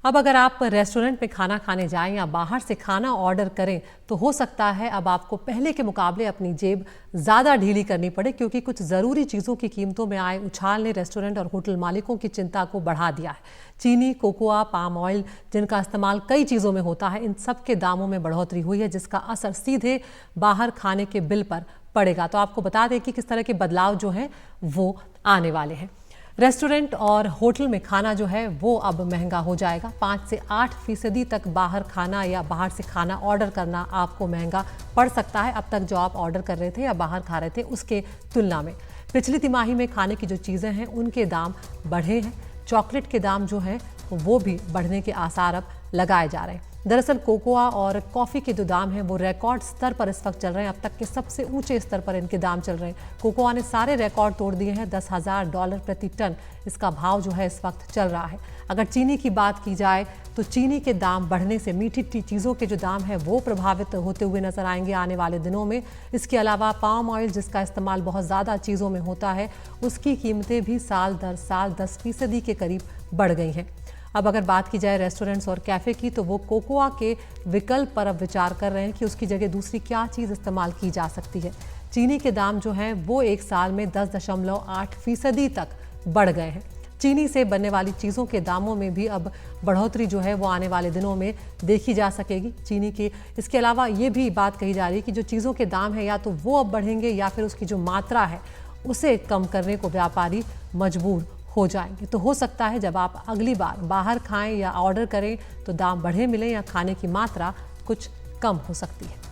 अब अगर आप रेस्टोरेंट में खाना खाने जाएं या बाहर से खाना ऑर्डर करें तो हो सकता है अब आपको पहले के मुकाबले अपनी जेब ज़्यादा ढीली करनी पड़े, क्योंकि कुछ ज़रूरी चीज़ों की कीमतों में आए उछाल ने रेस्टोरेंट और होटल मालिकों की चिंता को बढ़ा दिया है। चीनी, कोकोआ, पाम ऑयल, जिनका इस्तेमाल कई चीज़ों में होता है, इन सब के दामों में बढ़ोतरी हुई है, जिसका असर सीधे बाहर खाने के बिल पर पड़ेगा। तो आपको बता दें कि किस तरह के बदलाव जो हैं वो आने वाले हैं। रेस्टोरेंट और होटल में खाना जो है वो अब महंगा हो जाएगा। 5 से 8% तक बाहर खाना या बाहर से खाना ऑर्डर करना आपको महंगा पड़ सकता है अब तक जो आप ऑर्डर कर रहे थे या बाहर खा रहे थे उसके तुलना में। पिछली तिमाही में खाने की जो चीज़ें हैं उनके दाम बढ़े हैं। चॉकलेट के दाम जो हैं वो भी बढ़ने के आसार अब लगाए जा रहे हैं। दरअसल कोकोआ और कॉफ़ी के जो दाम हैं वो रिकॉर्ड स्तर पर इस वक्त चल रहे हैं। अब तक के सबसे ऊंचे स्तर पर इनके दाम चल रहे हैं। कोकोआ ने सारे रिकॉर्ड तोड़ दिए हैं। $10,000 प्रति टन इसका भाव जो है इस वक्त चल रहा है। अगर चीनी की बात की जाए तो चीनी के दाम बढ़ने से मीठी चीज़ों के जो दाम है वो प्रभावित होते हुए नजर आएंगे आने वाले दिनों में। इसके अलावा पाम ऑयल, जिसका इस्तेमाल बहुत ज़्यादा चीज़ों में होता है, उसकी कीमतें भी साल दर साल 10% के करीब बढ़ गई हैं। अब अगर बात की जाए रेस्टोरेंट्स और कैफ़े की तो वो कोकोआ के विकल्प पर अब विचार कर रहे हैं कि उसकी जगह दूसरी क्या चीज़ इस्तेमाल की जा सकती है। चीनी के दाम जो हैं वो एक साल में 10.8% तक बढ़ गए हैं। चीनी से बनने वाली चीज़ों के दामों में भी अब बढ़ोतरी जो है वो आने वाले दिनों में देखी जा सकेगी। चीनी के इसके अलावा ये भी बात कही जा रही है कि जो चीज़ों के दाम है या तो वो अब बढ़ेंगे या फिर उसकी जो मात्रा है उसे कम करने को व्यापारी मजबूर हो जाएंगे। तो हो सकता है जब आप अगली बार बाहर खाएं या ऑर्डर करें तो दाम बढ़े मिलें या खाने की मात्रा कुछ कम हो सकती है।